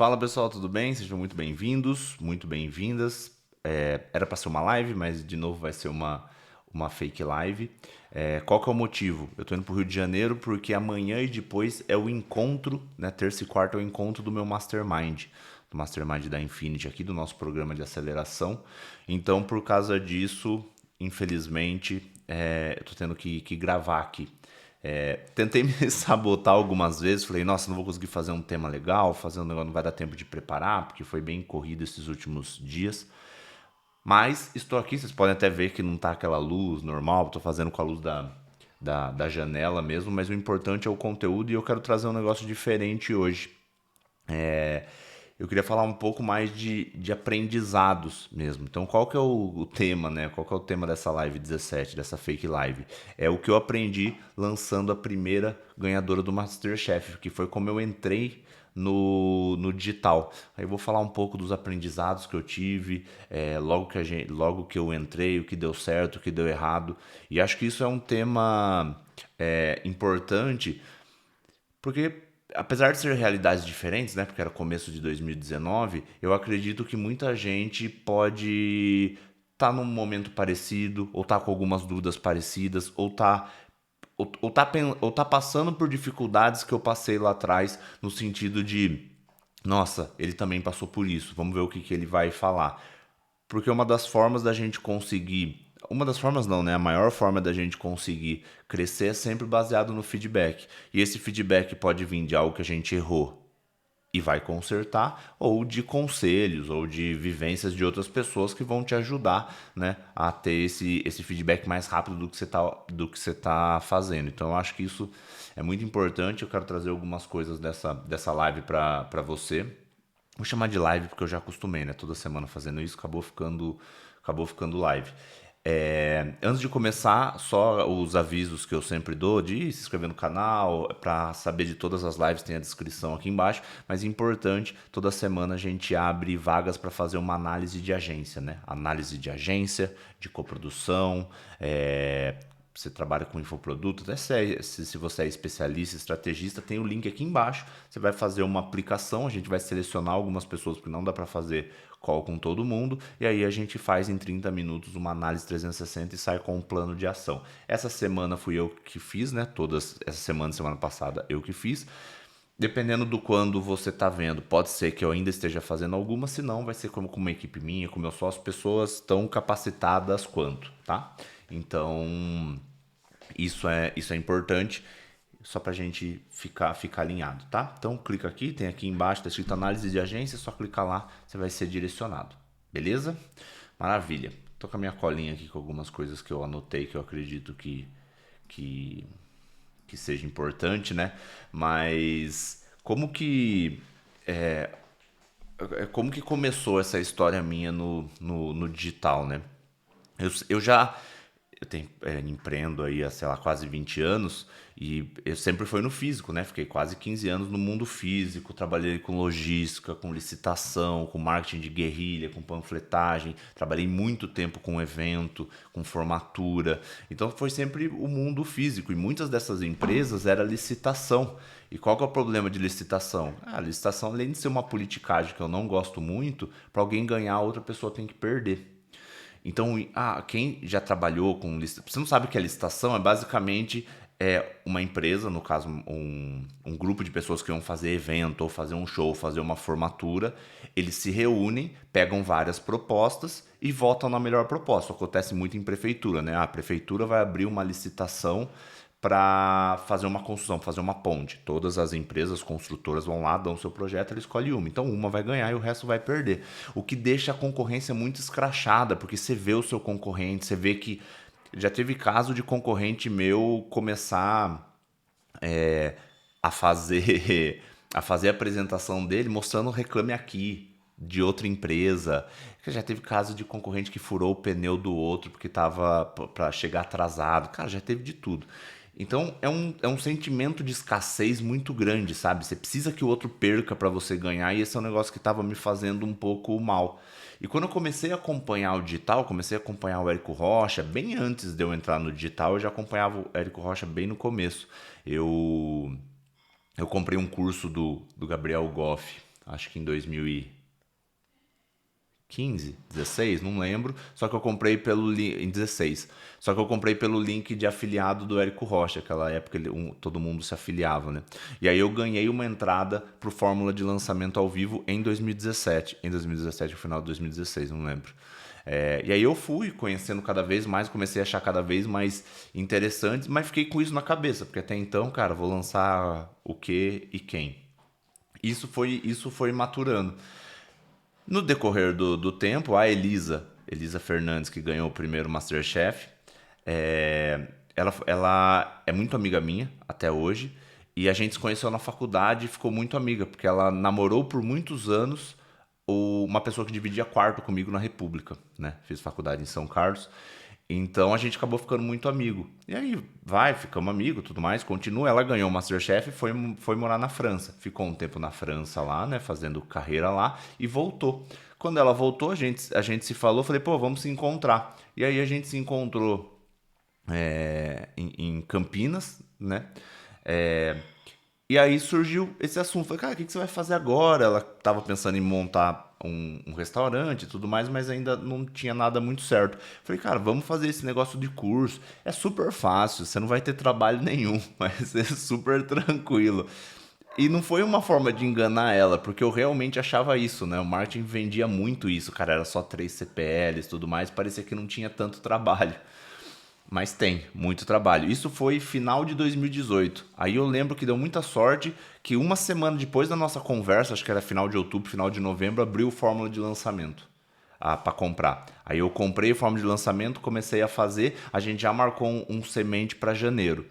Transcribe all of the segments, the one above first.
Fala pessoal, tudo bem? Sejam muito bem-vindos, muito bem-vindas. Era para ser uma live, mas de novo vai ser uma fake live. Qual que é o motivo? Eu tô indo pro Rio de Janeiro porque amanhã e depois é o encontro, né? Terça e quarta é o encontro do meu Mastermind, do Mastermind da Infinity aqui, do nosso programa de aceleração. Então, por causa disso, infelizmente, eu tô tendo que gravar aqui. Tentei me sabotar algumas vezes, falei, nossa, não vou conseguir fazer um tema legal, fazer um negócio, não vai dar tempo de preparar, porque foi bem corrido esses últimos dias. Mas estou aqui, vocês podem até ver que não tá aquela luz normal, estou fazendo com a luz da janela mesmo, mas o importante é o conteúdo e eu quero trazer um negócio diferente hoje. Eu queria falar um pouco mais de aprendizados mesmo. Então, qual que é o tema, né? Qual que é o tema dessa live 17, dessa fake live? É o que eu aprendi lançando a primeira ganhadora do MasterChef, que foi como eu entrei no digital. Aí eu vou falar um pouco dos aprendizados que eu tive, logo que eu entrei, o que deu certo, o que deu errado. E acho que isso é um tema importante porque, apesar de ser realidades diferentes, né? Porque era começo de 2019, eu acredito que muita gente pode estar num momento parecido, ou tá com algumas dúvidas parecidas, ou tá passando por dificuldades que eu passei lá atrás, no sentido de, nossa, ele também passou por isso, vamos ver o que ele vai falar. Porque uma das formas da gente conseguir. Uma das formas não, né? A maior forma da gente conseguir crescer é sempre baseado no feedback. E esse feedback pode vir de algo que a gente errou e vai consertar, ou de conselhos, ou de vivências de outras pessoas que vão te ajudar, né, a ter esse feedback mais rápido do que você tá fazendo. Então eu acho que isso é muito importante. Eu quero trazer algumas coisas dessa live para você. Vou chamar de live porque eu já acostumei, né? Toda semana fazendo isso, acabou ficando live. Antes de começar, só os avisos que eu sempre dou de se inscrever no canal, para saber de todas as lives tem a descrição aqui embaixo, mas é importante, toda semana a gente abre vagas para fazer uma análise de agência, né? Análise de agência, de coprodução, você trabalha com infoproduto, até se você é especialista, estrategista, tem o link aqui embaixo. Você vai fazer uma aplicação, a gente vai selecionar algumas pessoas, porque não dá para fazer call com todo mundo, e aí a gente faz em 30 minutos uma análise 360 e sai com um plano de ação. Essa semana fui eu que fiz, né? Essa semana passada eu que fiz. Dependendo do quando você tá vendo, pode ser que eu ainda esteja fazendo alguma, se não, vai ser como com uma equipe minha, com meu sócio, pessoas tão capacitadas quanto, tá? Então, isso é importante, só pra gente ficar alinhado, tá? Então clica aqui, tem aqui embaixo, tá escrito análise de agência, é só clicar lá, você vai ser direcionado. Beleza? Maravilha. Tô com a minha colinha aqui com algumas coisas que eu anotei que eu acredito que, que seja importante, né? Mas como que começou essa história minha no digital, né? Eu empreendo aí há, sei lá, quase 20 anos e eu sempre fui no físico, né? Fiquei quase 15 anos no mundo físico, trabalhei com logística, com licitação, com marketing de guerrilha, com panfletagem, trabalhei muito tempo com evento, com formatura. Então foi sempre o mundo físico e muitas dessas empresas era licitação. E qual que é o problema de licitação? A licitação, além de ser uma politicagem que eu não gosto muito, para alguém ganhar, outra pessoa tem que perder. Então, quem já trabalhou com licitação, você não sabe o que é licitação, é basicamente uma empresa, no caso um grupo de pessoas que vão fazer evento, ou fazer um show, fazer uma formatura, eles se reúnem, pegam várias propostas e votam na melhor proposta. Acontece muito em prefeitura, né? A prefeitura vai abrir uma licitação para fazer uma construção, fazer uma ponte. Todas as empresas construtoras vão lá, dão seu projeto, ele escolhe uma. Então uma vai ganhar e o resto vai perder. O que deixa a concorrência muito escrachada, porque você vê o seu concorrente, você vê que já teve caso de concorrente meu começar a fazer a apresentação dele mostrando o Reclame Aqui de outra empresa. Já teve caso de concorrente que furou o pneu do outro porque tava para chegar atrasado. Cara, já teve de tudo. Então é um sentimento de escassez muito grande, sabe? Você precisa que o outro perca para você ganhar e esse é um negócio que estava me fazendo um pouco mal. E quando eu comecei a acompanhar o digital, comecei a acompanhar o Érico Rocha, bem antes de eu entrar no digital, eu já acompanhava o Érico Rocha bem no começo. Eu comprei um curso do Gabriel Goff. acho que em 2015, 16, não lembro. Só que eu comprei em 16. Só que eu comprei pelo link de afiliado do Érico Rocha, aquela época todo mundo se afiliava, né? E aí eu ganhei uma entrada pro Fórmula de lançamento ao vivo em 2017. Em 2017, no final de 2016, não lembro. E aí eu fui conhecendo cada vez mais, comecei a achar cada vez mais interessantes, mas fiquei com isso na cabeça, porque até então, cara, vou lançar o que e quem. Isso foi maturando. No decorrer do tempo, a Elisa Fernandes, que ganhou o primeiro MasterChef, ela é muito amiga minha até hoje. E a gente se conheceu na faculdade e ficou muito amiga, porque ela namorou por muitos anos uma pessoa que dividia quarto comigo na República, né? Fiz faculdade em São Carlos. Então a gente acabou ficando muito amigo. E aí, ficamos amigos, tudo mais, continua. Ela ganhou o MasterChef e foi morar na França. Ficou um tempo na França lá, né, fazendo carreira lá e voltou. Quando ela voltou, a gente se falou, falei, pô, vamos se encontrar. E aí a gente se encontrou em Campinas, né? É, e aí surgiu esse assunto. Falei, cara, o que você vai fazer agora? Ela tava pensando em montar um restaurante e tudo mais, mas ainda não tinha nada muito certo. Falei, cara, vamos fazer esse negócio de curso. É super fácil, você não vai ter trabalho nenhum, vai ser super tranquilo. E não foi uma forma de enganar ela, porque eu realmente achava isso, né? O marketing vendia muito isso, cara, era só 3 CPLs e tudo mais, parecia que não tinha tanto trabalho. Mas tem muito trabalho. Isso foi final de 2018. Aí eu lembro que deu muita sorte que uma semana depois da nossa conversa, acho que era final de outubro, final de novembro, abriu o fórmula de lançamento para comprar. Aí eu comprei a fórmula de lançamento, comecei a fazer, a gente já marcou um semente para janeiro.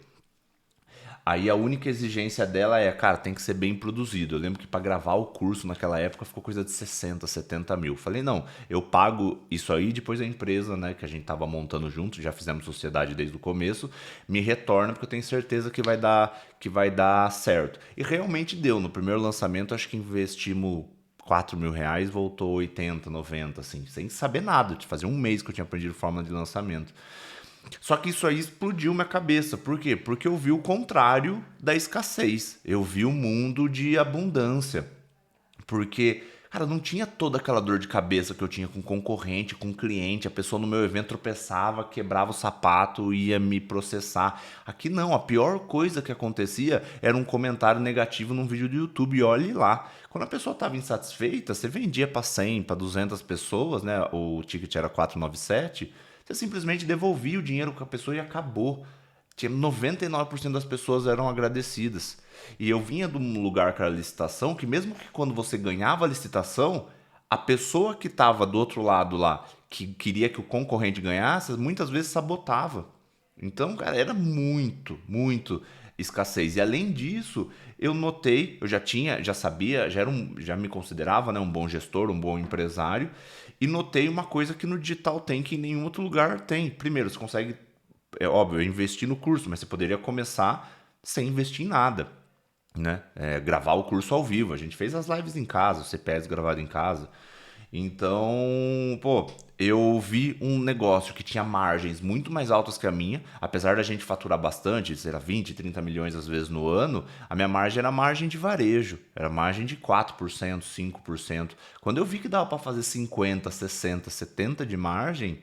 Aí a única exigência dela é, cara, tem que ser bem produzido. Eu lembro que para gravar o curso naquela época ficou coisa de 60, 70 mil. Falei, não, eu pago isso aí, depois a empresa, né, que a gente tava montando junto, já fizemos sociedade desde o começo, me retorna porque eu tenho certeza que vai dar certo. E realmente deu. No primeiro lançamento, acho que investimos 4 mil reais, voltou 80, 90, assim, sem saber nada. Fazia um mês que eu tinha aprendido fórmula de lançamento. Só que isso aí explodiu minha cabeça. Por quê? Porque eu vi o contrário da escassez. Eu vi o mundo de abundância. Porque, cara, não tinha toda aquela dor de cabeça que eu tinha com concorrente, com cliente. A pessoa no meu evento tropeçava, quebrava o sapato, ia me processar. Aqui não, a pior coisa que acontecia era um comentário negativo num vídeo do YouTube. E olhe lá. Quando a pessoa estava insatisfeita, você vendia para 100, para 200 pessoas, né? O ticket era 497. Você simplesmente devolvia o dinheiro com a pessoa e acabou. Tinha 99% das pessoas eram agradecidas. E eu vinha de um lugar que era licitação, que mesmo que quando você ganhava a licitação, a pessoa que estava do outro lado lá, que queria que o concorrente ganhasse, muitas vezes sabotava. Então, cara, era muito, muito escassez. E além disso, eu notei, eu já sabia, já me considerava, né, um bom gestor, um bom empresário, e notei uma coisa que no digital tem que em nenhum outro lugar tem. Primeiro, você consegue, é óbvio, investir no curso, mas você poderia começar sem investir em nada, né? Gravar o curso ao vivo. A gente fez as lives em casa, o CPS gravado em casa. Então, pô, eu vi um negócio que tinha margens muito mais altas que a minha, apesar da gente faturar bastante, será 20, 30 milhões às vezes no ano, a minha margem era margem de varejo, era margem de 4%, 5%. Quando eu vi que dava para fazer 50, 60, 70 de margem,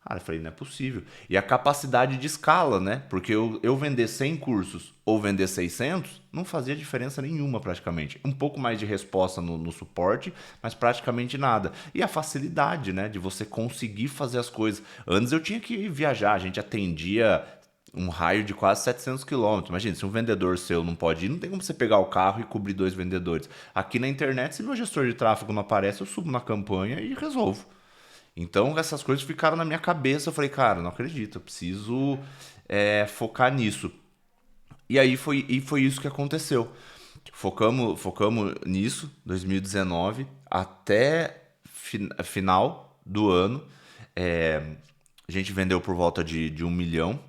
cara, eu falei, não é possível. E a capacidade de escala, né? Porque eu vender 100 cursos ou vender 600 não fazia diferença nenhuma praticamente. Um pouco mais de resposta no suporte, mas praticamente nada. E a facilidade, né? De você conseguir fazer as coisas. Antes eu tinha que viajar, a gente atendia um raio de quase 700 quilômetros. Imagina, se um vendedor seu não pode ir, não tem como você pegar o carro e cobrir 2 vendedores. Aqui na internet, se meu gestor de tráfego não aparece, eu subo na campanha e resolvo. Então essas coisas ficaram na minha cabeça. Eu falei, cara, não acredito, eu preciso focar nisso. E foi isso que aconteceu. Focamos nisso, 2019, até final do ano. É, a gente vendeu por volta de 1 milhão.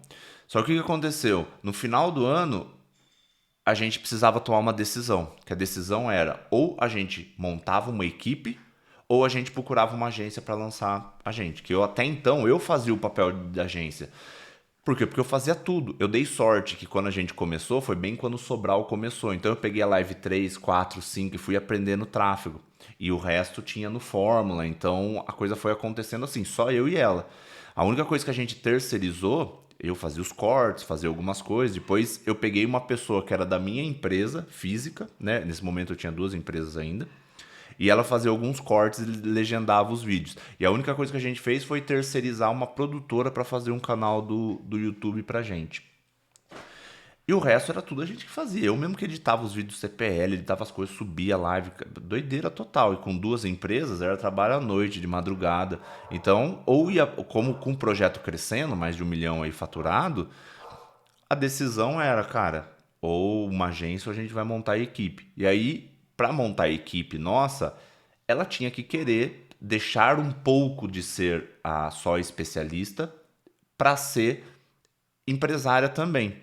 Só que o que aconteceu? No final do ano, a gente precisava tomar uma decisão. Que a decisão era ou a gente montava uma equipe ou a gente procurava uma agência para lançar a gente. Que eu até então eu fazia o papel de agência. Por quê? Porque eu fazia tudo. Eu dei sorte que quando a gente começou, foi bem quando o Sobral começou. Então eu peguei a Live 3, 4, 5 e fui aprendendo tráfego. E o resto tinha no Fórmula. Então a coisa foi acontecendo assim, só eu e ela. A única coisa que a gente terceirizou, eu fazia os cortes, fazia algumas coisas. Depois eu peguei uma pessoa que era da minha empresa física, né? Nesse momento eu tinha duas empresas ainda. E ela fazia alguns cortes e legendava os vídeos. E a única coisa que a gente fez foi terceirizar uma produtora para fazer um canal do YouTube pra gente. E o resto era tudo a gente que fazia. Eu mesmo que editava os vídeos CPL, editava as coisas, subia live, doideira total. E com duas empresas era trabalho à noite, de madrugada. Então, ou ia, como com o projeto crescendo, mais de 1 milhão aí faturado, a decisão era, cara, ou uma agência ou a gente vai montar a equipe. E aí, para montar a equipe nossa, ela tinha que querer deixar um pouco de ser a só especialista para ser empresária também.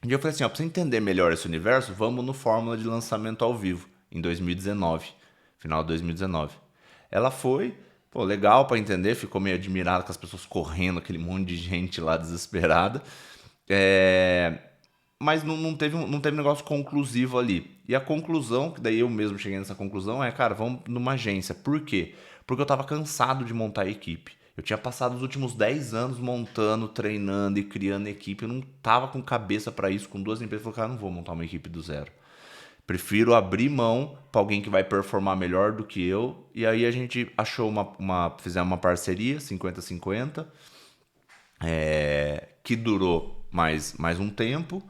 E eu falei assim, ó, pra você entender melhor esse universo, vamos no Fórmula de Lançamento ao Vivo, em 2019, final de 2019. Ela foi, pô, legal pra entender, ficou meio admirada com as pessoas correndo, aquele monte de gente lá desesperada. É, mas não teve negócio conclusivo ali. E a conclusão, que daí eu mesmo cheguei nessa conclusão, é, cara, vamos numa agência. Por quê? Porque eu tava cansado de montar a equipe. Eu tinha passado os últimos 10 anos montando, treinando e criando equipe. Eu não tava com cabeça pra isso, com duas empresas. Eu falei, cara, não vou montar uma equipe do zero. Prefiro abrir mão pra alguém que vai performar melhor do que eu. E aí a gente achou fizemos uma parceria, 50-50, que durou mais um tempo.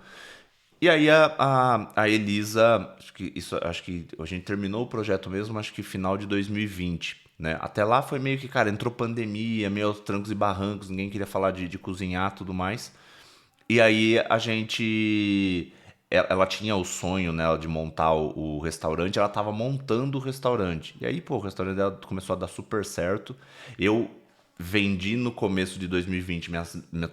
E aí a Elisa, acho que a gente terminou o projeto mesmo, acho que final de 2020, né? Até lá foi meio que, cara, entrou pandemia, meio aos trancos e barrancos, ninguém queria falar de cozinhar e tudo mais. E aí a gente. Ela tinha o sonho, né, de montar o restaurante, ela tava montando o restaurante. E aí, pô, o restaurante dela começou a dar super certo. Eu vendi no começo de 2020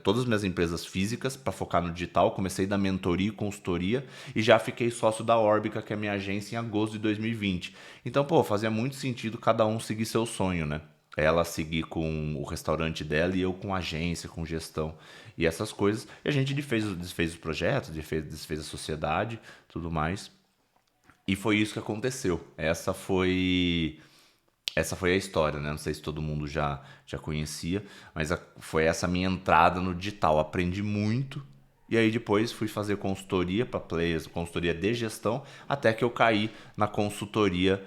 todas as minhas empresas físicas para focar no digital. Comecei da mentoria e consultoria e já fiquei sócio da Orbica, que é a minha agência, em agosto de 2020. Então, pô, fazia muito sentido cada um seguir seu sonho, né? Ela seguir com o restaurante dela e eu com agência, com gestão e essas coisas. E a gente desfez os projetos, desfez a sociedade, tudo mais. E foi isso que aconteceu. Essa foi a história, né? Não sei se todo mundo já conhecia, mas foi essa minha entrada no digital. Aprendi muito e aí depois fui fazer consultoria para players, consultoria de gestão, até que eu caí na consultoria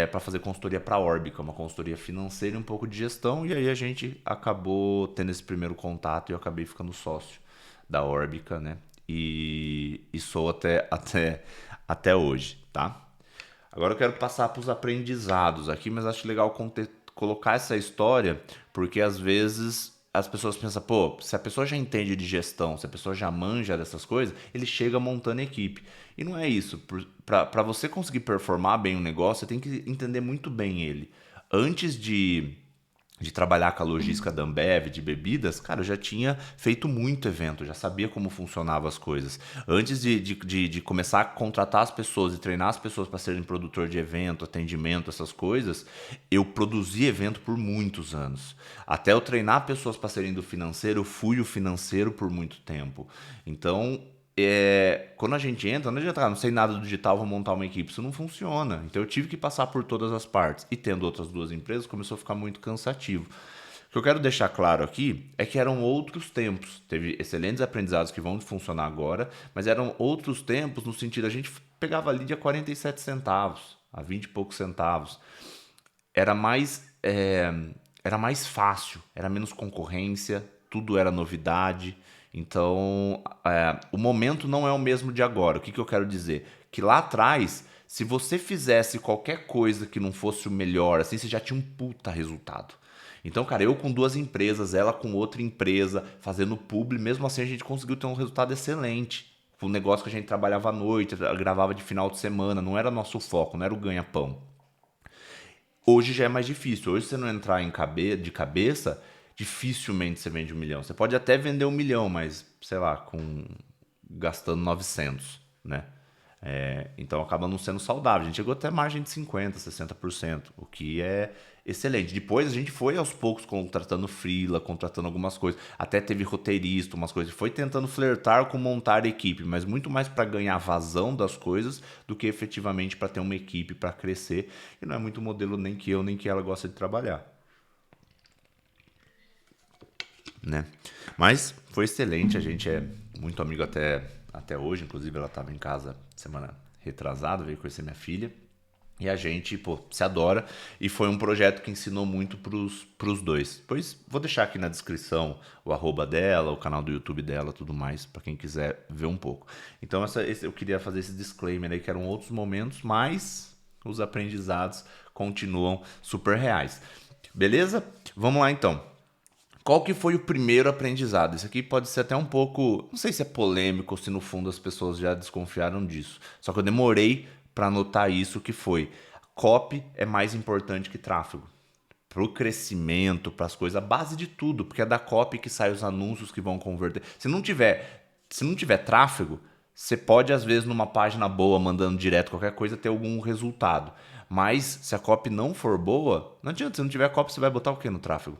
para fazer consultoria para a Orbica, uma consultoria financeira e um pouco de gestão. E aí a gente acabou tendo esse primeiro contato e eu acabei ficando sócio da Orbica, né? E sou até hoje, tá? Agora eu quero passar para os aprendizados aqui, mas acho legal colocar essa história, porque às vezes as pessoas pensam, pô, se a pessoa já entende de gestão, se a pessoa já manja dessas coisas, ele chega montando equipe. E não é isso. Para você conseguir performar bem um negócio, você tem que entender muito bem ele. Antes de trabalhar com a logística da Ambev, de bebidas, cara, eu já tinha feito muito evento, já sabia como funcionavam as coisas. Antes de começar a contratar as pessoas e treinar as pessoas para serem produtor de evento, atendimento, essas coisas, eu produzi evento por muitos anos. Até eu treinar pessoas para serem do financeiro, eu fui o financeiro por muito tempo. Então, quando a gente entra, não adianta, não sei nada do digital, vou montar uma equipe. Isso não funciona. Então eu tive que passar por todas as partes. E tendo outras duas empresas, começou a ficar muito cansativo. O que eu quero deixar claro aqui é que eram outros tempos. Teve excelentes aprendizados que vão funcionar agora, mas eram outros tempos no sentido, a gente pegava ali de a 47 centavos, a 20 e poucos centavos. Era mais fácil, era menos concorrência, tudo era novidade. Então, o momento não é o mesmo de agora. O que eu quero dizer? Que lá atrás, se você fizesse qualquer coisa que não fosse o melhor, assim, você já tinha um puta resultado. Então, cara, eu com duas empresas, ela com outra empresa, fazendo publi, mesmo assim a gente conseguiu ter um resultado excelente. Foi um negócio que a gente trabalhava à noite, gravava de final de semana, não era nosso foco, não era o ganha-pão. Hoje já é mais difícil. Hoje, se você não entrar de cabeça, dificilmente você vende 1 milhão. Você pode até vender 1 milhão, mas, sei lá, gastando 900, né? Então acaba não sendo saudável. A gente chegou até margem de 50%, 60%, o que é excelente. Depois a gente foi aos poucos contratando freela, contratando algumas coisas. Até teve roteirista, umas coisas. Foi tentando flertar com montar equipe, mas muito mais para ganhar vazão das coisas do que efetivamente para ter uma equipe para crescer. E não é muito o modelo nem que eu nem que ela gosta de trabalhar, né? Mas foi excelente, a gente é muito amigo até hoje, inclusive ela estava em casa semana retrasada, veio conhecer minha filha. E a gente, pô, se adora. E foi um projeto que ensinou muito pros dois. Pois vou deixar aqui na descrição o arroba dela, o canal do YouTube dela, tudo mais, para quem quiser ver um pouco. Então eu queria fazer esse disclaimer aí, que eram outros momentos, mas os aprendizados continuam super reais. Beleza? Vamos lá então. Qual que foi o primeiro aprendizado? Isso aqui pode ser até um pouco, não sei se é polêmico ou se no fundo as pessoas já desconfiaram disso. Só que eu demorei para notar isso que foi. Copy é mais importante que tráfego. Para o crescimento, para as coisas, a base de tudo, porque é da copy que saem os anúncios que vão converter. Se não tiver tráfego, você pode às vezes numa página boa, mandando direto qualquer coisa, ter algum resultado. Mas se a copy não for boa, não adianta, se não tiver copy, você vai botar o que no tráfego?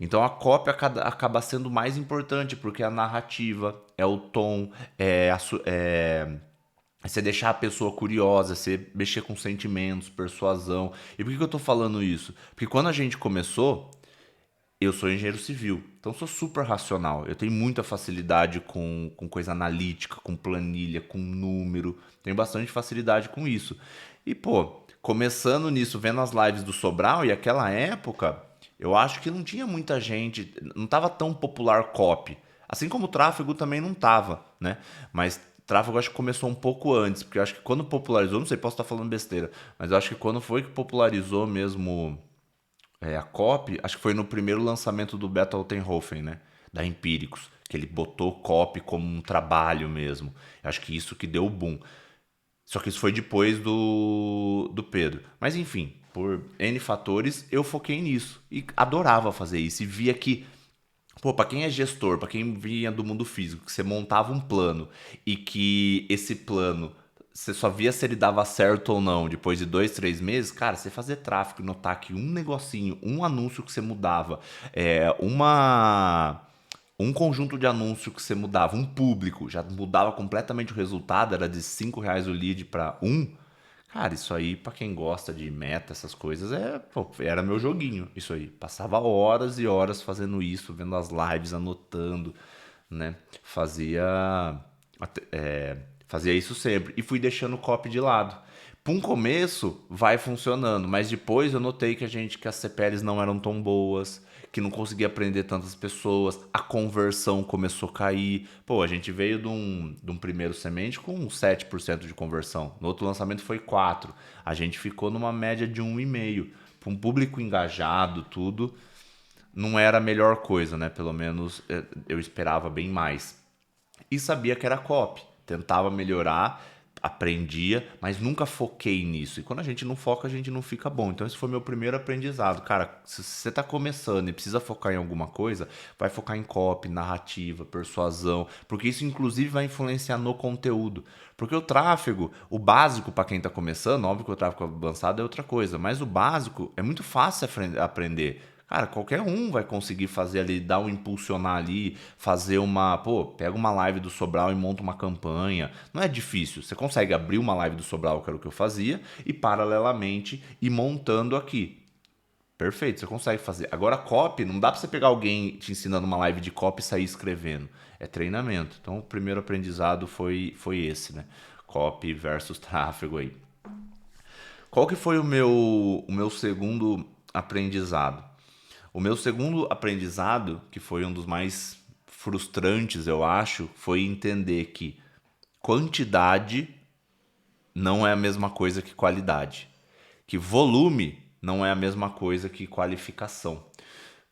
Então a cópia acaba sendo mais importante, porque é a narrativa, é o tom, é você deixar a pessoa curiosa, você mexer com sentimentos, persuasão. E por que eu tô falando isso? Porque quando a gente começou, eu sou engenheiro civil, então sou super racional. Eu tenho muita facilidade com coisa analítica, com planilha, com número. Tenho bastante facilidade com isso. E, pô, começando nisso, vendo as lives do Sobral, e aquela época, eu acho que não tinha muita gente, não tava tão popular copy. Assim como o tráfego também não tava, né? Mas tráfego acho que começou um pouco antes, porque eu acho que quando popularizou, não sei, posso estar falando besteira, mas eu acho que quando foi que popularizou mesmo a copy, acho que foi no primeiro lançamento do Beto Altenhofen, né? Da Empíricos, que ele botou copy como um trabalho mesmo. Eu acho que isso que deu o boom. Só que isso foi depois do Pedro. Mas enfim, por N fatores, eu foquei nisso. E adorava fazer isso. E via que, pô, pra quem é gestor, pra quem vinha do mundo físico, que você montava um plano e que esse plano você só via se ele dava certo ou não depois de 2, 3 meses, cara, você fazer tráfego e notar que um negocinho, um anúncio que você mudava, um conjunto de anúncio que você mudava, um público, já mudava completamente o resultado, era de R$ 5 o lead para um. Cara, isso aí, pra quem gosta de meta, essas coisas, pô, era meu joguinho, isso aí. Passava horas e horas fazendo isso, vendo as lives, anotando, né? Fazia isso sempre. E fui deixando o copy de lado. Para um começo, vai funcionando, mas depois eu notei que as CPLs não eram tão boas, que não conseguia aprender tantas pessoas, a conversão começou a cair. Pô, a gente veio de um primeiro semente com 7% de conversão. No outro lançamento foi 4%. A gente ficou numa média de 1,5%. Para um público engajado, tudo, não era a melhor coisa, né? Pelo menos eu esperava bem mais. E sabia que era copy. Tentava melhorar, aprendia, mas nunca foquei nisso. E quando a gente não foca, a gente não fica bom. Então esse foi meu primeiro aprendizado. Cara, se você está começando e precisa focar em alguma coisa, vai focar em copy, narrativa, persuasão, porque isso inclusive vai influenciar no conteúdo. Porque o tráfego, o básico para quem está começando, óbvio que o tráfego avançado é outra coisa, mas o básico é muito fácil aprender. Cara, qualquer um vai conseguir fazer ali, dar um impulsionar ali, fazer pô, pega uma live do Sobral e monta uma campanha. Não é difícil. Você consegue abrir uma live do Sobral, que era o que eu fazia, e paralelamente ir montando aqui. Perfeito, você consegue fazer. Agora, copy, não dá pra você pegar alguém te ensinando uma live de copy e sair escrevendo. É treinamento. Então, o primeiro aprendizado foi esse, né? Copy versus tráfego aí. Qual que foi o meu segundo aprendizado? O meu segundo aprendizado, que foi um dos mais frustrantes, eu acho, foi entender que quantidade não é a mesma coisa que qualidade. Que volume não é a mesma coisa que qualificação.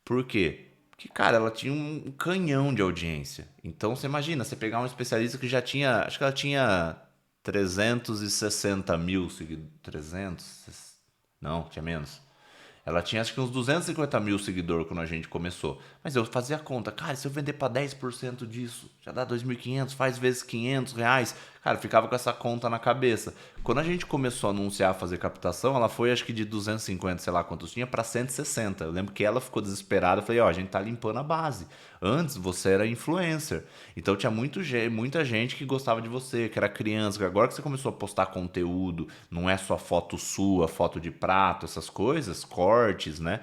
Por quê? Porque, cara, ela tinha um canhão de audiência. Então, você imagina, você pegar um especialista que já tinha, acho que ela tinha 360 mil seguidores, 300? Não, tinha menos. Ela tinha acho que uns 250 mil seguidores quando a gente começou. Mas eu fazia a conta, cara, se eu vender para 10% disso, já dá 2.500, faz vezes R$ 500. Cara, ficava com essa conta na cabeça. Quando a gente começou a anunciar, fazer captação, ela foi acho que de 250, sei lá quantos tinha, para 160. Eu lembro que ela ficou desesperada. Eu falei, ó, a gente tá limpando a base. Antes você era influencer. Então tinha muita gente que gostava de você, que era criança. Agora que você começou a postar conteúdo, não é só foto sua, foto de prato, essas coisas, cortes, né?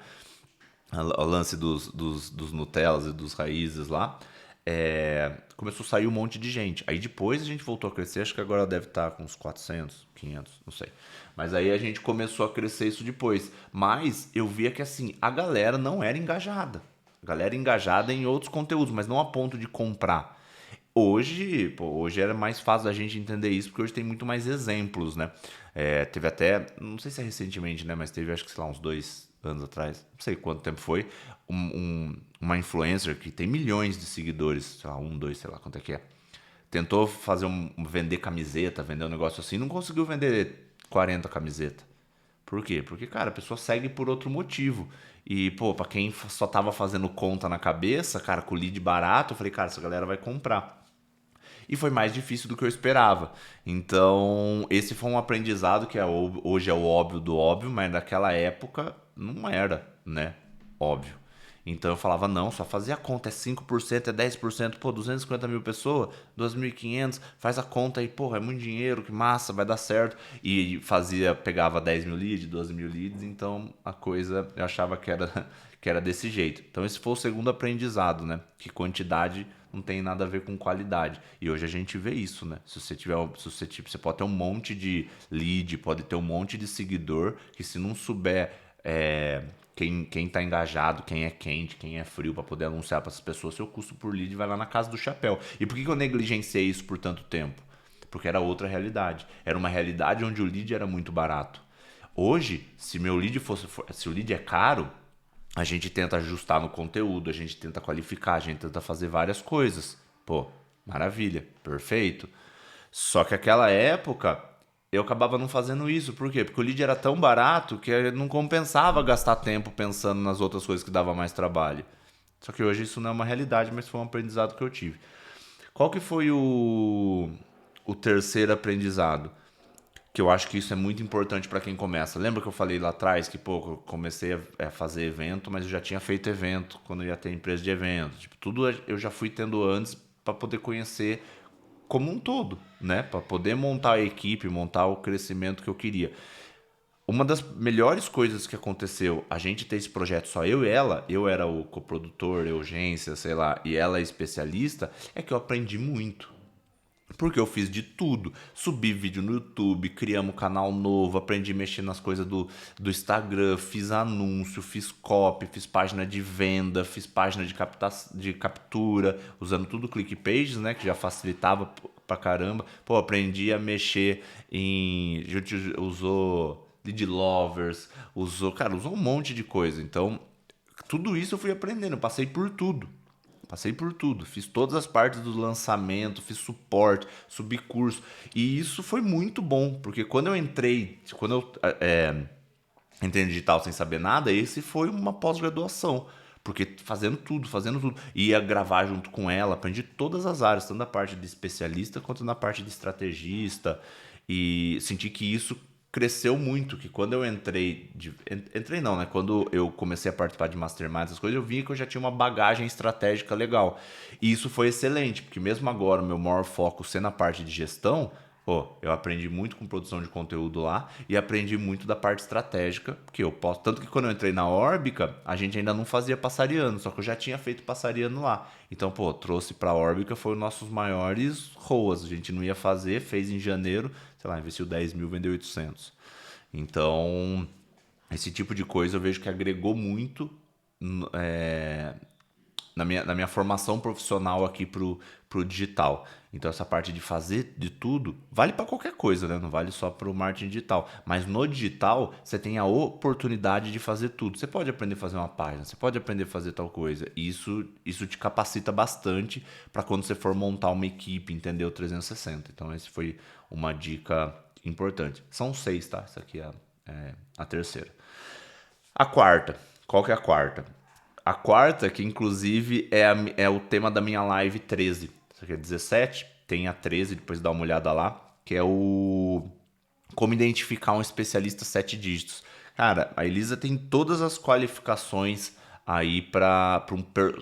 O lance dos Nutellas e dos raízes lá. Começou a sair um monte de gente. Aí depois a gente voltou a crescer, acho que agora deve estar com uns 400, 500, não sei. Mas aí a gente começou a crescer isso depois. Mas eu via que assim, a galera não era engajada. A galera engajada em outros conteúdos, mas não a ponto de comprar. Hoje era mais fácil da gente entender isso, porque hoje tem muito mais exemplos, né? Teve até, não sei se é recentemente, né? Mas teve acho que, sei lá, uns 2 anos atrás, não sei quanto tempo foi, uma influencer que tem milhões de seguidores, sei lá, um, dois, sei lá quanto é que é. Tentou fazer vender camiseta, vender um negócio assim, não conseguiu vender 40 camisetas. Por quê? Porque, cara, a pessoa segue por outro motivo. E, pô, pra quem só tava fazendo conta na cabeça, cara, com lead barato, eu falei, cara, essa galera vai comprar. E foi mais difícil do que eu esperava. Então, esse foi um aprendizado que hoje é o óbvio do óbvio, mas naquela época não era, né? Óbvio. Então eu falava, não, só fazia a conta, é 5%, é 10%, pô, 250 mil pessoas, 2.500, faz a conta aí, pô, é muito dinheiro, que massa, vai dar certo. E pegava 10 mil leads, 12 mil leads, então a coisa eu achava que era desse jeito. Então esse foi o segundo aprendizado, né? Que quantidade não tem nada a ver com qualidade. E hoje a gente vê isso, né? Você pode ter um monte de lead, pode ter um monte de seguidor, que se não souber quem tá engajado, quem é quente, quem é frio, para poder anunciar para essas pessoas, seu custo por lead vai lá na casa do chapéu. E por que eu negligenciei isso por tanto tempo? Porque era outra realidade. Era uma realidade onde o lead era muito barato. Hoje, se o lead é caro, a gente tenta ajustar no conteúdo, a gente tenta qualificar, a gente tenta fazer várias coisas. Pô, maravilha, perfeito. Só que aquela época eu acabava não fazendo isso. Por quê? Porque o lead era tão barato que não compensava gastar tempo pensando nas outras coisas que dava mais trabalho. Só que hoje isso não é uma realidade, mas foi um aprendizado que eu tive. Qual que foi o terceiro aprendizado? Que eu acho que isso é muito importante para quem começa. Lembra que eu falei lá atrás que, pô, eu comecei a fazer evento, mas eu já tinha feito evento quando eu ia ter empresa de evento. Tipo, tudo eu já fui tendo antes para poder conhecer como um todo, né? Para poder montar a equipe, montar o crescimento que eu queria. Uma das melhores coisas que aconteceu, a gente ter esse projeto só eu e ela, eu era o coprodutor, eu urgência, sei lá, e ela é especialista, é que eu aprendi muito. Porque eu fiz de tudo. Subi vídeo no YouTube, criamos um canal novo, aprendi a mexer nas coisas do Instagram, fiz anúncio, fiz copy, fiz página de venda, fiz página de captura, usando tudo ClickPages, né? Que já facilitava pra caramba. Pô, aprendi a mexer em. A gente usou lead lovers, usou um monte de coisa. Então, tudo isso eu fui aprendendo, eu passei por tudo. Passei por tudo, fiz todas as partes do lançamento, fiz suporte, subi curso. E isso foi muito bom, porque quando eu entrei no digital sem saber nada, esse foi uma pós-graduação. Porque fazendo tudo. Ia gravar junto com ela, aprendi todas as áreas, tanto na parte de especialista quanto na parte de estrategista. E senti que isso cresceu muito, que quando eu entrei não, né? Quando eu comecei a participar de masterminds, essas coisas, eu vi que eu já tinha uma bagagem estratégica legal. E isso foi excelente, porque mesmo agora o meu maior foco sendo a parte de gestão, pô, eu aprendi muito com produção de conteúdo lá e aprendi muito da parte estratégica, que eu posso. Tanto que quando eu entrei na Órbica, a gente ainda não fazia passariano, só que eu já tinha feito passariano lá. Então, pô, trouxe pra Órbica, foi os nossos maiores ROAS. A gente não ia fazer, fez em janeiro, sei lá, investiu 10 mil, vendeu 800. Então, esse tipo de coisa eu vejo que agregou muito na minha formação profissional aqui pro digital. Então essa parte de fazer de tudo vale para qualquer coisa, né? Não vale só para o marketing digital. Mas no digital você tem a oportunidade de fazer tudo. Você pode aprender a fazer uma página, você pode aprender a fazer tal coisa. E isso te capacita bastante para quando você for montar uma equipe, entender o 360. Então essa foi uma dica importante. São 6, tá? Essa aqui é a terceira. A quarta. Qual que é a quarta? A quarta, que inclusive é o tema da minha live 13. Isso aqui é 17, tem a 13, depois dá uma olhada lá, que é o como identificar um especialista 7 dígitos. Cara, a Elisa tem todas as qualificações aí para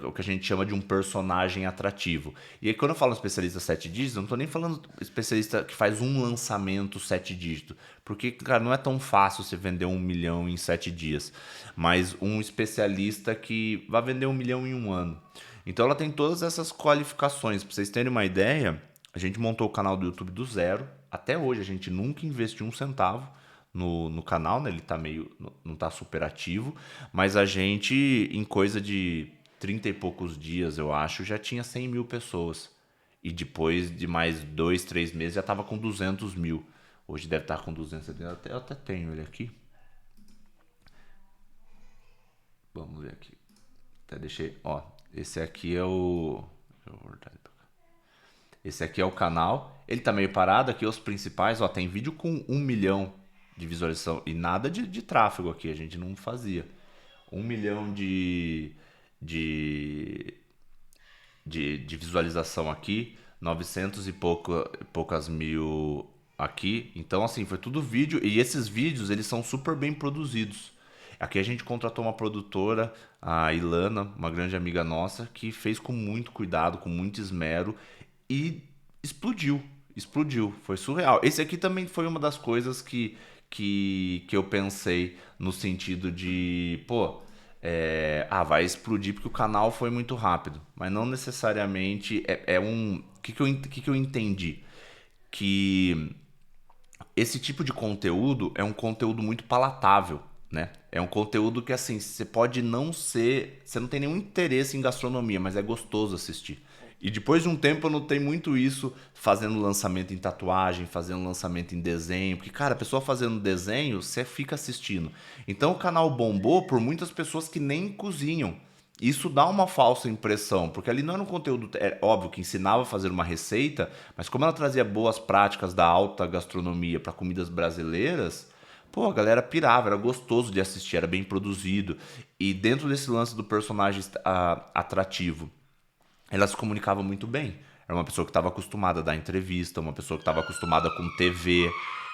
o que a gente chama de um personagem atrativo. E aí, quando eu falo especialista 7 dígitos, eu não tô nem falando especialista que faz um lançamento 7 dígitos. Porque, cara, não é tão fácil você vender 1 milhão em 7 dias. Mas um especialista que vai vender 1 milhão em um ano. Então ela tem todas essas qualificações. Para vocês terem uma ideia, a gente montou o canal do YouTube do zero. Até hoje a gente nunca investiu um centavo no canal, né? Ele tá meio. Não tá super ativo. Mas a gente, em coisa de 30 e poucos dias, eu acho, já tinha 100 mil pessoas. E depois de mais 2, 3 meses já tava com 200 mil. Hoje deve estar com 270. Eu até tenho ele aqui. Vamos ver aqui. Até deixei. Ó, esse aqui é o. Deixa eu voltar pra cá. Esse aqui é o canal. Ele tá meio parado aqui, os principais. Ó, tem vídeo com 1 milhão de visualização. E nada de tráfego aqui, a gente não fazia. 1 milhão de, de visualização aqui. 900 e poucas mil aqui. Então, assim, foi tudo vídeo. E esses vídeos, eles são super bem produzidos. Aqui a gente contratou uma produtora, a Ilana, uma grande amiga nossa, que fez com muito cuidado, com muito esmero e explodiu. Explodiu. Foi surreal. Esse aqui também foi uma das coisas que eu pensei no sentido de, pô, vai explodir porque o canal foi muito rápido. Mas não necessariamente é um. O que eu entendi? Que esse tipo de conteúdo é um conteúdo muito palatável, né? É um conteúdo que, assim, você pode não ser. Você não tem nenhum interesse em gastronomia, mas é gostoso assistir. E depois de um tempo eu notei muito isso fazendo lançamento em tatuagem, fazendo lançamento em desenho. Porque, cara, a pessoa fazendo desenho, você fica assistindo. Então o canal bombou por muitas pessoas que nem cozinham. Isso dá uma falsa impressão, porque ali não era um conteúdo, é óbvio que ensinava a fazer uma receita, mas como ela trazia boas práticas da alta gastronomia para comidas brasileiras, pô, a galera pirava, era gostoso de assistir, era bem produzido. E dentro desse lance do personagem atrativo, ela se comunicava muito bem. Era uma pessoa que estava acostumada a dar entrevista, uma pessoa que estava acostumada com TV,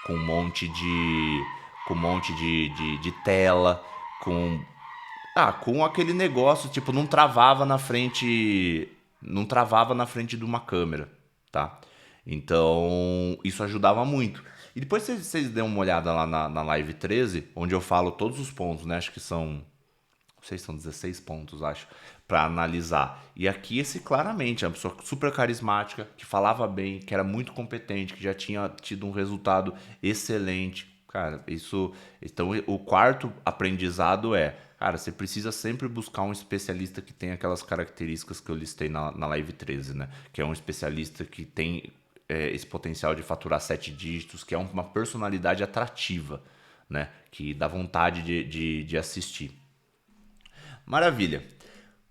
com um monte de tela, com aquele negócio, tipo, não travava na frente de uma câmera, tá? Então, isso ajudava muito. E depois vocês dêem uma olhada lá na live 13, onde eu falo todos os pontos, né? Acho que são, não sei, são 16 pontos, acho, pra analisar. E aqui esse claramente, é uma pessoa super carismática, que falava bem, que era muito competente, que já tinha tido um resultado excelente. Cara, isso. Então, o quarto aprendizado é, cara, você precisa sempre buscar um especialista que tem aquelas características que eu listei na live 13, né? Que é um especialista que tem esse potencial de faturar 7 dígitos, que é uma personalidade atrativa, né? Que dá vontade de assistir. Maravilha.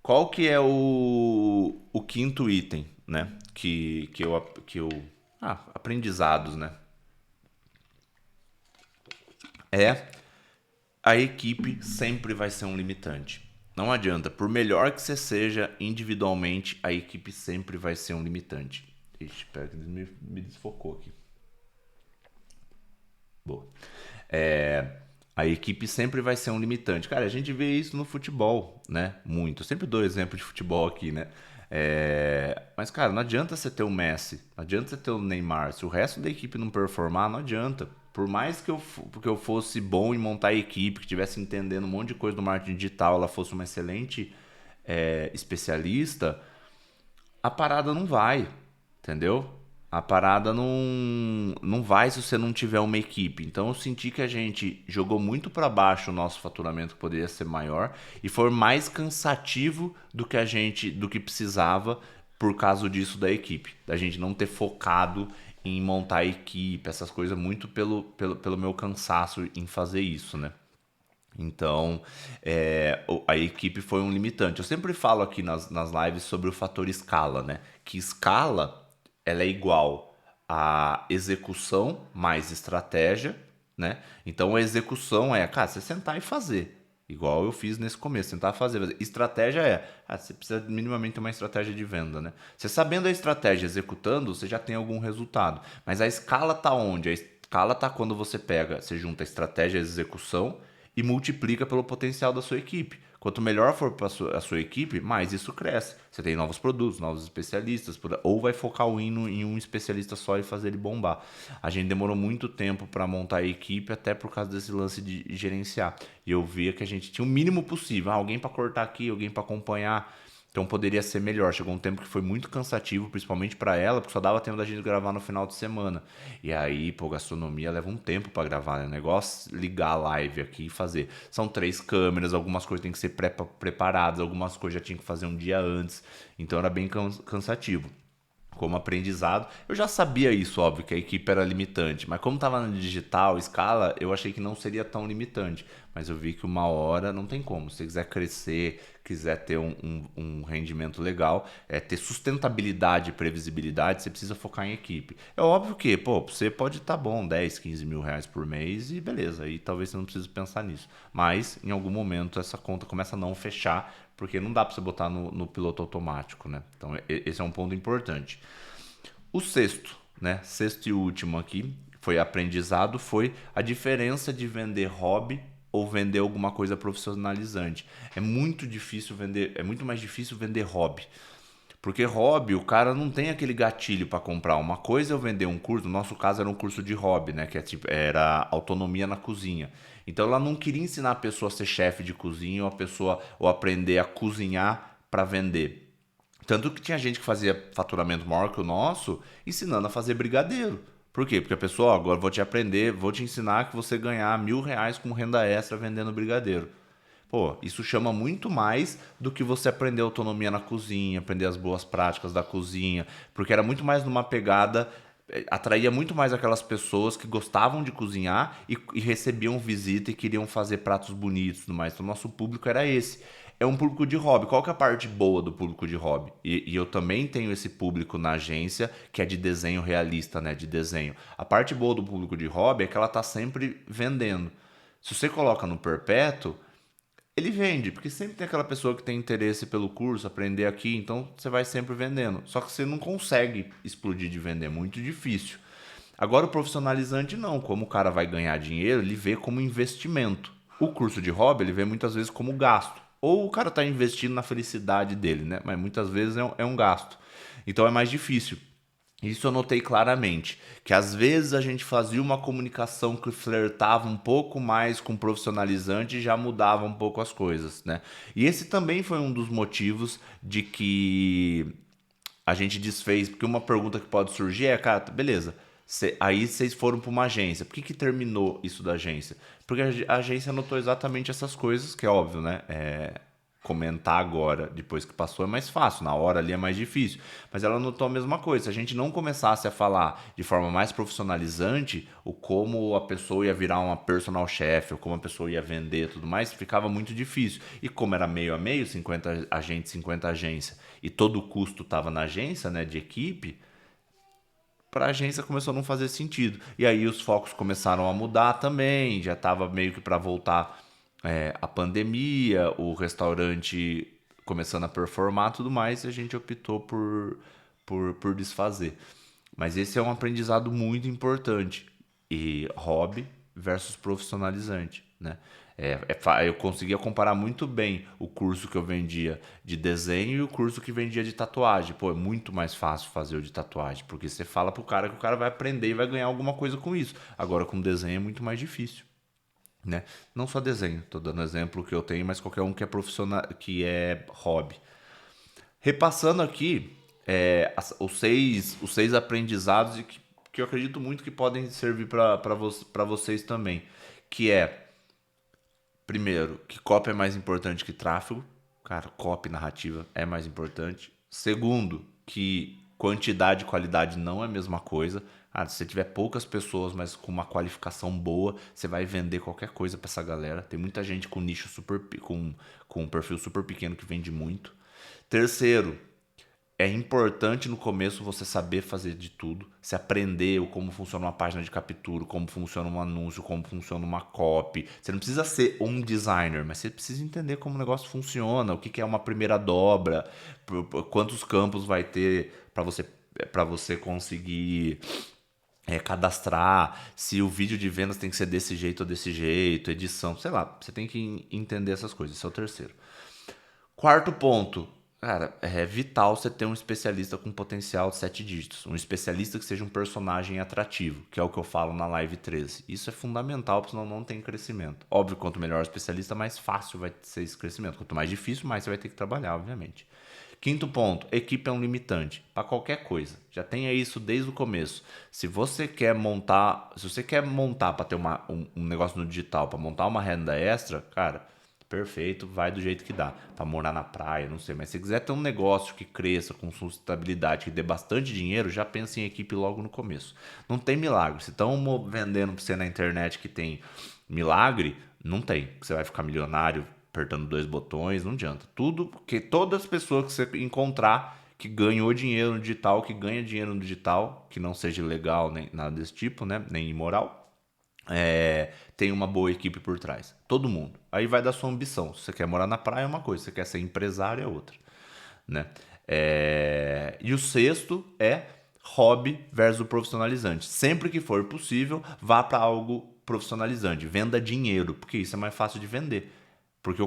Qual que é o quinto item, né? Aprendizados, né? É a equipe sempre vai ser um limitante. Não adianta, por melhor que você seja individualmente, a equipe sempre vai ser um limitante. Ixi, pera que me desfocou aqui. Boa. A equipe sempre vai ser um limitante. Cara, a gente vê isso no futebol, né? Muito. Eu sempre dou exemplo de futebol aqui, né? Mas, cara, não adianta você ter o Messi, não adianta você ter o Neymar. Se o resto da equipe não performar, não adianta. Por mais que eu fosse bom em montar a equipe, que estivesse entendendo um monte de coisa do marketing digital, ela fosse uma excelente especialista, a parada não vai, entendeu? A parada não vai se você não tiver uma equipe. Então eu senti que a gente jogou muito para baixo o nosso faturamento que poderia ser maior e foi mais cansativo do que precisava por causa disso da equipe, da gente não ter focado em montar a equipe, essas coisas muito pelo meu cansaço em fazer isso, né? Então, a equipe foi um limitante. Eu sempre falo aqui nas lives sobre o fator escala, né? Que escala, ela é igual a execução mais estratégia, né? Então, a execução é, cara, você sentar e fazer. Igual eu fiz nesse começo, tentar fazer. Estratégia você precisa minimamente ter uma estratégia de venda, né? Você sabendo a estratégia, executando, você já tem algum resultado. Mas a escala tá onde? A escala tá quando você pega, você junta a estratégia e a execução e multiplica pelo potencial da sua equipe. Quanto melhor for para a sua equipe, mais isso cresce. Você tem novos produtos, novos especialistas, ou vai focar o hino em um especialista só e fazer ele bombar. A gente demorou muito tempo para montar a equipe, até por causa desse lance de gerenciar. E eu via que a gente tinha o mínimo possível. Alguém para cortar aqui, alguém para acompanhar. Então poderia ser melhor. Chegou um tempo que foi muito cansativo, principalmente para ela, porque só dava tempo da gente gravar no final de semana. E aí, pô, gastronomia leva um tempo para gravar, né? O negócio ligar a live aqui e fazer. São 3 câmeras, algumas coisas têm que ser preparadas, algumas coisas já tinha que fazer um dia antes. Então era bem cansativo. Como aprendizado, eu já sabia isso, óbvio, que a equipe era limitante, mas como estava na digital, escala, eu achei que não seria tão limitante. Mas eu vi que uma hora não tem como. Se você quiser crescer, quiser ter um rendimento legal, ter sustentabilidade e previsibilidade, você precisa focar em equipe. É óbvio que, pô, você pode estar bom, 10, 15 mil reais por mês e beleza, aí talvez você não precise pensar nisso. Mas em algum momento essa conta começa a não fechar, porque não dá para você botar no piloto automático, né? Então esse é um ponto importante. O sexto, né? Sexto e último aqui, foi aprendizado, foi a diferença de vender hobby ou vender alguma coisa profissionalizante. É muito difícil vender, é muito mais difícil vender hobby. Porque hobby, o cara não tem aquele gatilho para comprar. Uma coisa é eu vender um curso, no nosso caso era um curso de hobby, né? Que era autonomia na cozinha. Então ela não queria ensinar a pessoa a ser chefe de cozinha ou a pessoa ou aprender a cozinhar para vender. Tanto que tinha gente que fazia faturamento maior que o nosso, ensinando a fazer brigadeiro. Por quê? Porque a pessoa, ó, agora vou te aprender, vou te ensinar que você ganhar R$ 1.000 com renda extra vendendo brigadeiro. Pô, isso chama muito mais do que você aprender autonomia na cozinha, aprender as boas práticas da cozinha, porque era muito mais numa pegada, atraía muito mais aquelas pessoas que gostavam de cozinhar e recebiam visita e queriam fazer pratos bonitos e tudo mais. Então, nosso público era esse. É um público de hobby. Qual que é a parte boa do público de hobby? E eu também tenho esse público na agência que é de desenho realista, né? De desenho. A parte boa do público de hobby é que ela tá sempre vendendo. Se você coloca no perpétuo, ele vende, porque sempre tem aquela pessoa que tem interesse pelo curso, aprender aqui, então você vai sempre vendendo. Só que você não consegue explodir de vender, é muito difícil. Agora o profissionalizante não, como o cara vai ganhar dinheiro, ele vê como investimento. O curso de hobby ele vê muitas vezes como gasto. Ou o cara está investindo na felicidade dele, né? Mas muitas vezes é um gasto. Então é mais difícil. Isso eu notei claramente, que às vezes a gente fazia uma comunicação que flertava um pouco mais com o profissionalizante e já mudava um pouco as coisas, né? E esse também foi um dos motivos de que a gente desfez, porque uma pergunta que pode surgir é, cara, beleza, aí vocês foram para uma agência, por que terminou isso da agência? Porque a agência notou exatamente essas coisas, que é óbvio, né? Comentar agora, depois que passou, é mais fácil, na hora ali é mais difícil. Mas ela notou a mesma coisa. Se a gente não começasse a falar de forma mais profissionalizante o como a pessoa ia virar uma personal chef, ou como a pessoa ia vender e tudo mais, ficava muito difícil. E como era meio a meio, 50 agentes, 50 agência, e todo o custo estava na agência, né, de equipe, para a agência começou a não fazer sentido. E aí os focos começaram a mudar também, já estava meio que para voltar a pandemia, o restaurante começando a performar tudo mais, e a gente optou por desfazer. Mas esse é um aprendizado muito importante. E hobby versus profissionalizante, né? Eu conseguia comparar muito bem o curso que eu vendia de desenho e o curso que vendia de tatuagem. Pô, é muito mais fácil fazer o de tatuagem, porque você fala pro cara que o cara vai aprender e vai ganhar alguma coisa com isso. Agora com desenho é muito mais difícil, né? Não só desenho, tô dando exemplo que eu tenho, mas qualquer um que é profissional, que é hobby. Repassando aqui os seis aprendizados que eu acredito muito que podem servir para vocês também, que é, primeiro, que copy é mais importante que tráfego. Cara, copy narrativa é mais importante. Segundo, que quantidade e qualidade não é a mesma coisa. Ah, se você tiver poucas pessoas, mas com uma qualificação boa, você vai vender qualquer coisa para essa galera. Tem muita gente com nicho com um perfil super pequeno que vende muito. Terceiro, É importante no começo você saber fazer de tudo, se aprender como funciona uma página de captura, como funciona um anúncio, como funciona uma copy. Você não precisa ser um designer, mas você precisa entender como o negócio funciona, o que que é uma primeira dobra, quantos campos vai ter para você conseguir cadastrar, se o vídeo de vendas tem que ser desse jeito ou desse jeito, edição, sei lá, você tem que entender essas coisas. Esse é o terceiro. Quarto ponto, cara, é vital você ter um especialista com potencial de 7 dígitos. Um especialista que seja um personagem atrativo, que é o que eu falo na Live 13. Isso é fundamental, porque senão não tem crescimento. Óbvio, quanto melhor o especialista, mais fácil vai ser esse crescimento. Quanto mais difícil, mais você vai ter que trabalhar, obviamente. Quinto ponto, equipe é um limitante para qualquer coisa. Já tenha isso desde o começo. Se você quer montar para ter um negócio no digital, para montar uma renda extra, cara, perfeito, vai do jeito que dá. Para morar na praia, não sei. Mas se quiser ter um negócio que cresça com sustentabilidade, que dê bastante dinheiro, já pensa em equipe logo no começo. Não tem milagre. Se estão vendendo para você na internet que tem milagre, não tem. Você vai ficar milionário apertando 2 botões, não adianta. Tudo, porque todas as pessoas que você encontrar que ganhou dinheiro no digital, que ganha dinheiro no digital, que não seja ilegal nem nada desse tipo, né? Nem imoral, tem uma boa equipe por trás. Todo mundo. Aí vai da sua ambição. Se você quer morar na praia é uma coisa, se você quer ser empresário é outra, né? E o sexto é hobby versus profissionalizante. Sempre que for possível, vá para algo profissionalizante. Venda dinheiro, porque isso é mais fácil de vender. Porque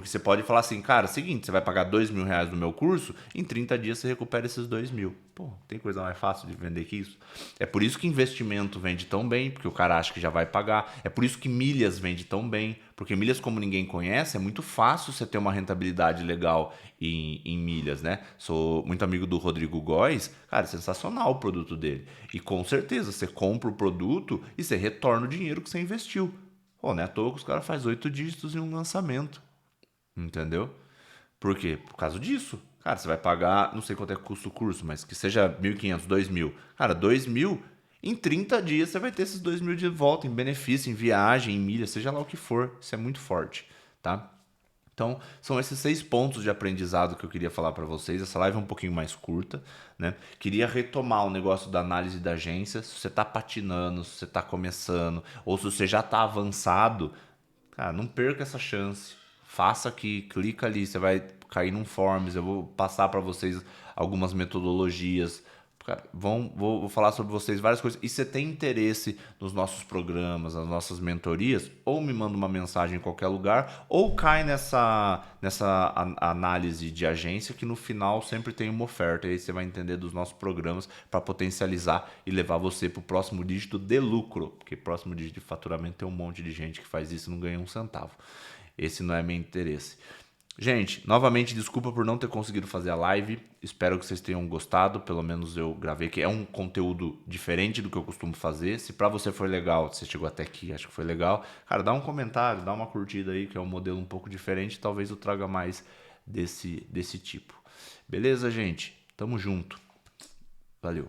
você pode falar assim, cara, seguinte, você vai pagar R$ 2.000 no meu curso, em 30 dias você recupera esses 2.000. Pô, tem coisa mais fácil de vender que isso? É por isso que investimento vende tão bem, porque o cara acha que já vai pagar. É por isso que milhas vende tão bem, porque milhas como ninguém conhece, é muito fácil você ter uma rentabilidade legal em milhas, né? Sou muito amigo do Rodrigo Góes, cara, é sensacional o produto dele. E com certeza, você compra o produto e você retorna o dinheiro que você investiu. Pô, não é à toa que os caras fazem 8 dígitos em um lançamento. Entendeu? Por quê? Por causa disso. Cara, você vai pagar, não sei quanto é que custa o curso, mas que seja 1.500, 2.000. Cara, 2.000, em 30 dias você vai ter esses 2.000 de volta em benefício, em viagem, em milha, seja lá o que for. Isso é muito forte, tá? Então, são esses 6 pontos de aprendizado que eu queria falar para vocês. Essa live é um pouquinho mais curta, né? Queria retomar o negócio da análise da agência. Se você está patinando, se você está começando, ou se você já está avançado, cara, não perca essa chance. Faça aqui, clica ali, você vai cair num Forms. Eu vou passar para vocês algumas metodologias. Cara, vou falar sobre vocês várias coisas. E se você tem interesse nos nossos programas, nas nossas mentorias, ou me manda uma mensagem em qualquer lugar, ou cai nessa análise de agência que no final sempre tem uma oferta. E aí você vai entender dos nossos programas para potencializar e levar você para o próximo dígito de lucro. Porque próximo dígito de faturamento tem um monte de gente que faz isso e não ganha um centavo. Esse não é meu interesse. Gente, novamente, desculpa por não ter conseguido fazer a live. Espero que vocês tenham gostado. Pelo menos eu gravei, que é um conteúdo diferente do que eu costumo fazer. Se pra você foi legal, você chegou até aqui, acho que foi legal. Cara, dá um comentário, dá uma curtida aí, que é um modelo um pouco diferente. Talvez eu traga mais desse tipo. Beleza, gente? Tamo junto. Valeu.